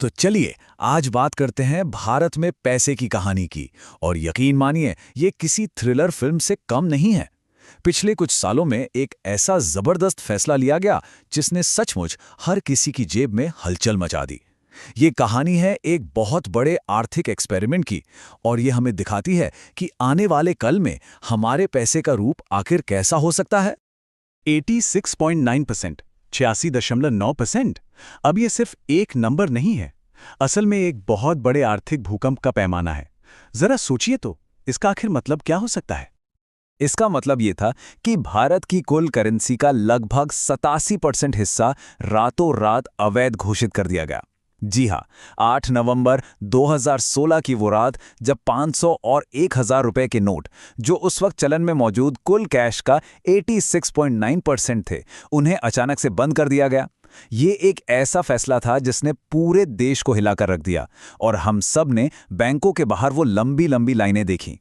तो चलिए आज बात करते हैं भारत में पैसे की कहानी की। और यकीन मानिए ये किसी थ्रिलर फिल्म से कम नहीं है। पिछले कुछ सालों में एक ऐसा जबरदस्त फैसला लिया गया जिसने सचमुच हर किसी की जेब में हलचल मचा दी। ये कहानी है एक बहुत बड़े आर्थिक एक्सपेरिमेंट की। और ये हमें दिखाती है कि आने वाले कल में हमारे पैसे का रूप आखिर कैसा हो सकता है। 86.9%, 86.9%। अब ये सिर्फ एक नंबर नहीं है, असल में एक बहुत बड़े आर्थिक भूकंप का पैमाना है। जरा सोचिए तो, इसका आखिर मतलब क्या हो सकता है? इसका मतलब ये था कि भारत की कुल करेंसी का लगभग 87% हिस्सा रातों रात अवैध घोषित कर दिया गया। जी हाँ, 8 नवंबर 2016 की वो रात जब 500 और 1000 रुपए के नोट, जो उस वक्त चलन में मौजूद कुल कैश का 86.9% थे, उन्हें अचानक से बंद कर दिया गया। ये एक ऐसा फैसला था जिसने पूरे देश को हिलाकर रख दिया और हम सब ने बैंकों के बाहर वो लंबी लंबी लाइनें देखी।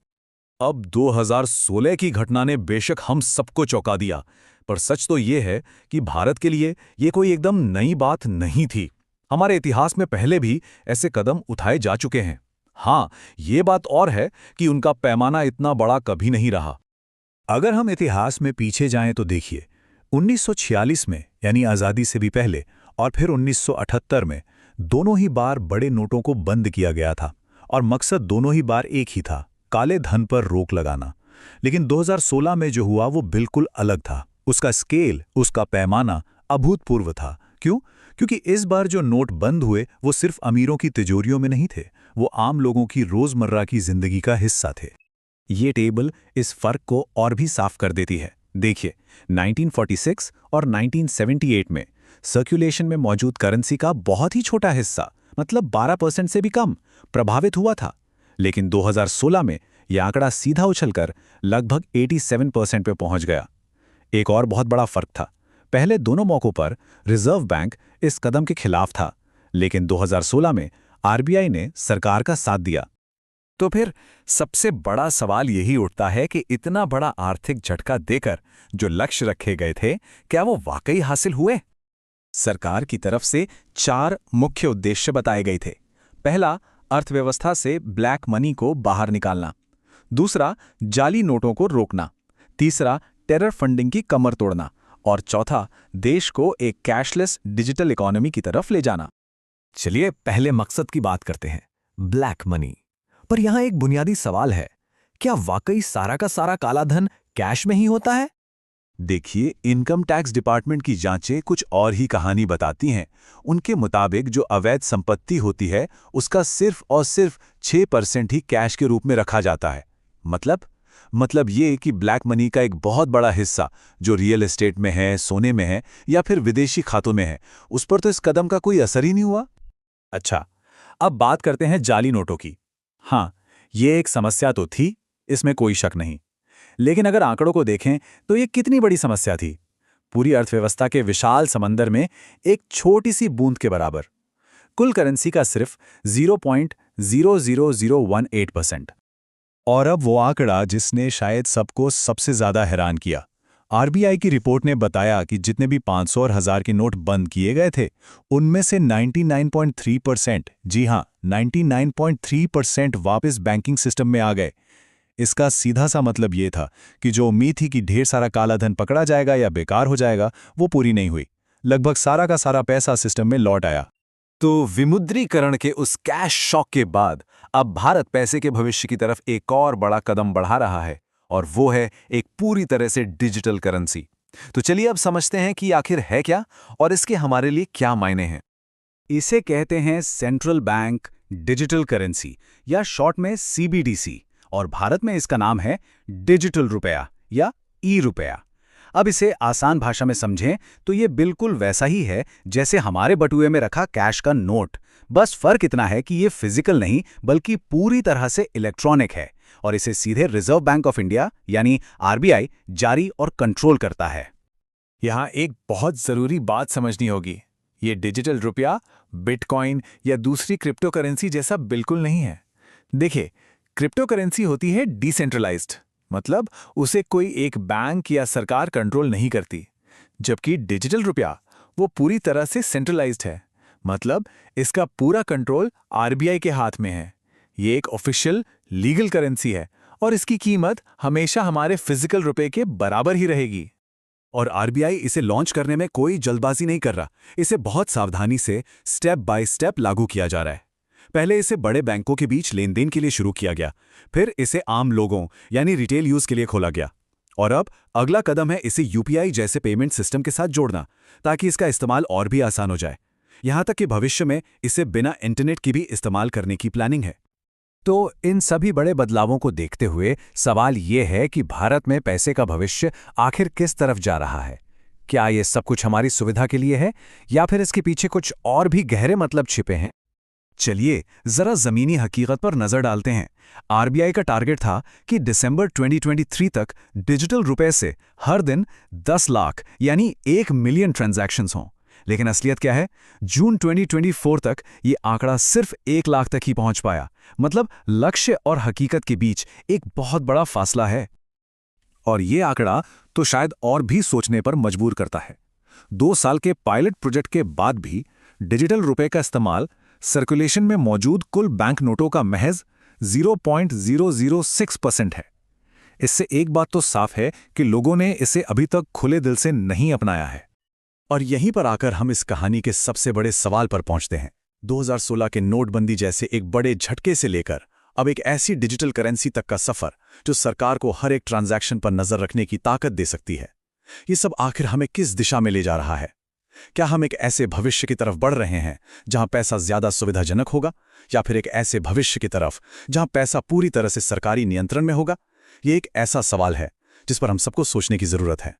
अब 2016 की घटना ने बेशक हम सबको चौंका दिया, पर सच तो ये है कि भारत के लिए ये कोई एकदम नई बात नहीं थी। हमारे इतिहास में पहले भी ऐसे कदम उठाए जा चुके हैं। हाँ, ये बात और है कि उनका पैमाना इतना बड़ा कभी नहीं रहा। अगर हम इतिहास में पीछे जाएं तो देखिए, 1946 में यानी आज़ादी से भी पहले और फिर 1978 में दोनों ही बार बड़े नोटों को बंद किया गया था और मकसद दोनों ही बार एक ही था, काले धन पर रोक लगाना। लेकिन 2016 में जो हुआ वो बिल्कुल अलग था। उसका स्केल, उसका पैमाना अभूतपूर्व था। क्यों? क्योंकि इस बार जो नोट बंद हुए वो सिर्फ अमीरों की तिजोरियों में नहीं थे, वो आम लोगों की रोजमर्रा की जिंदगी का हिस्सा थे। ये टेबल इस फर्क को और भी साफ कर देती है। देखिए, 1946 और 1978 में सर्कुलेशन में मौजूद करेंसी का बहुत ही छोटा हिस्सा, मतलब 12% से भी कम, प्रभावित हुआ था। लेकिन 2016 में यह आंकड़ा सीधा उछलकर लगभग 87% पे पहुंच गया। एक और बहुत बड़ा फर्क था। पहले दोनों मौकों पर रिजर्व बैंक इस कदम के खिलाफ था, लेकिन 2016 में आरबीआई ने सरकार का साथ दिया। तो फिर सबसे बड़ा सवाल यही उठता है कि इतना बड़ा आर्थिक झटका देकर जो लक्ष्य रखे गए थे, क्या वो वाकई हासिल हुए? सरकार की तरफ से 4 मुख्य उद्देश्य बताए गए थे। पहला, अर्थव्यवस्था से ब्लैक मनी को बाहर निकालना। दूसरा, जाली नोटों को रोकना। तीसरा, टेरर फंडिंग की कमर तोड़ना। और चौथा, देश को एक कैशलेस डिजिटल इकोनॉमी की तरफ ले जाना। चलिए पहले मकसद की बात करते हैं, ब्लैक मनी। पर यहां एक बुनियादी सवाल है, क्या वाकई सारा का सारा काला धन कैश में ही होता है? देखिए, इनकम टैक्स डिपार्टमेंट की जांचें कुछ और ही कहानी बताती हैं। उनके मुताबिक जो अवैध संपत्ति होती है उसका सिर्फ और सिर्फ 6% ही कैश के रूप में रखा जाता है। मतलब ये कि ब्लैक मनी का एक बहुत बड़ा हिस्सा जो रियल एस्टेट में है, सोने में है या फिर विदेशी खातों में है, उस पर तो इस कदम का कोई असर ही नहीं हुआ। अच्छा, अब बात करते हैं जाली नोटों की। हाँ, ये एक समस्या तो थी, इसमें कोई शक नहीं। लेकिन अगर आंकड़ों को देखें तो ये कितनी बड़ी समस्या थी। पूरी अर्थव्यवस्था के विशाल समंदर में एक छोटी सी बूंद के बराबर। कुल करेंसी का सिर्फ 0.00018%। और अब वो आंकड़ा जिसने शायद सबको सबसे ज्यादा हैरान किया। आरबीआई की रिपोर्ट ने बताया कि जितने भी 500 और 1000 के नोट बंद किए गए थे, उनमें से 99.3%, जी हां, 99.3% वापस बैंकिंग सिस्टम में आ गए। इसका सीधा सा मतलब ये था कि जो उम्मीद थी कि ढेर सारा काला धन पकड़ा जाएगा या बेकार हो जाएगा, वो पूरी नहीं हुई। लगभग सारा का सारा पैसा सिस्टम में लौट आया। तो विमुद्रीकरण के उस कैश शॉक के बाद अब भारत पैसे के भविष्य की तरफ एक और बड़ा कदम बढ़ा रहा है, और वो है एक पूरी तरह से डिजिटल करेंसी। तो चलिए अब समझते हैं कि आखिर है क्या और इसके हमारे लिए क्या मायने हैं। इसे कहते हैं सेंट्रल बैंक डिजिटल करेंसी, या शॉर्ट में सीबीडीसी, और भारत में इसका नाम है डिजिटल रुपया या ई रुपया। अब इसे आसान भाषा में समझें तो ये बिल्कुल वैसा ही है जैसे हमारे बटुए में रखा कैश का नोट। बस फर्क इतना है कि ये फिजिकल नहीं बल्कि पूरी तरह से इलेक्ट्रॉनिक है, और इसे सीधे रिजर्व बैंक ऑफ इंडिया यानी आरबीआई जारी और कंट्रोल करता है। यहां एक बहुत जरूरी बात समझनी होगी, ये डिजिटल रुपया बिटकॉइन या दूसरी क्रिप्टो करेंसी जैसा बिल्कुल नहीं है। देखिए, क्रिप्टो करेंसी होती है डिसेंट्रलाइज्ड, मतलब उसे कोई एक बैंक या सरकार कंट्रोल नहीं करती, जबकि डिजिटल रुपया वो पूरी तरह से सेंट्रलाइज्ड है। मतलब इसका पूरा कंट्रोल आरबीआई के हाथ में है। ये एक ऑफिशियल लीगल करेंसी है और इसकी कीमत हमेशा हमारे फिजिकल रुपए के बराबर ही रहेगी। और आरबीआई इसे लॉन्च करने में कोई जल्दबाजी नहीं कर रहा। इसे बहुत सावधानी से स्टेप बाय स्टेप लागू किया जा रहा है। पहले इसे बड़े बैंकों के बीच लेन देन के लिए शुरू किया गया, फिर इसे आम लोगों यानी रिटेल यूज के लिए खोला गया, और अब अगला कदम है इसे यूपीआई जैसे पेमेंट सिस्टम के साथ जोड़ना, ताकि इसका इस्तेमाल और भी आसान हो जाए। यहां तक कि भविष्य में इसे बिना इंटरनेट की भी इस्तेमाल करने की प्लानिंग है। तो इन सभी बड़े बदलावों को देखते हुए सवाल ये है कि भारत में पैसे का भविष्य आखिर किस तरफ जा रहा है? क्या ये सब कुछ हमारी सुविधा के लिए है या फिर इसके पीछे कुछ और भी गहरे मतलब छिपे हैं? चलिए जरा जमीनी हकीकत पर नजर डालते हैं। आरबीआई का टारगेट था कि दिसंबर 2023 तक डिजिटल रुपए से हर दिन 10 लाख यानी 1 मिलियन ट्रांजैक्शंस हों। लेकिन असलियत क्या है? जून 2024 तक ये आंकड़ा सिर्फ 1 लाख तक ही पहुंच पाया। मतलब लक्ष्य और हकीकत के बीच एक बहुत बड़ा फासला है। और ये आंकड़ा तो शायद और भी सोचने पर मजबूर करता है। 2 साल के पायलट प्रोजेक्ट के बाद भी डिजिटल रुपए का इस्तेमाल सर्कुलेशन में मौजूद कुल बैंक नोटों का महज 0.006% है। इससे एक बात तो साफ है कि लोगों ने इसे अभी तक खुले दिल से नहीं अपनाया है। और यहीं पर आकर हम इस कहानी के सबसे बड़े सवाल पर पहुंचते हैं। 2016 के नोटबंदी जैसे एक बड़े झटके से लेकर अब एक ऐसी डिजिटल करेंसी तक का सफर जो सरकार को हर एक ट्रांजैक्शन पर नजर रखने की ताकत दे सकती है। ये सब आखिर हमें किस दिशा में ले जा रहा है? क्या हम एक ऐसे भविष्य की तरफ बढ़ रहे हैं जहां पैसा ज्यादा सुविधाजनक होगा, या फिर एक ऐसे भविष्य की तरफ जहां पैसा पूरी तरह से सरकारी नियंत्रण में होगा? ये एक ऐसा सवाल है जिस पर हम सबको सोचने की जरूरत है।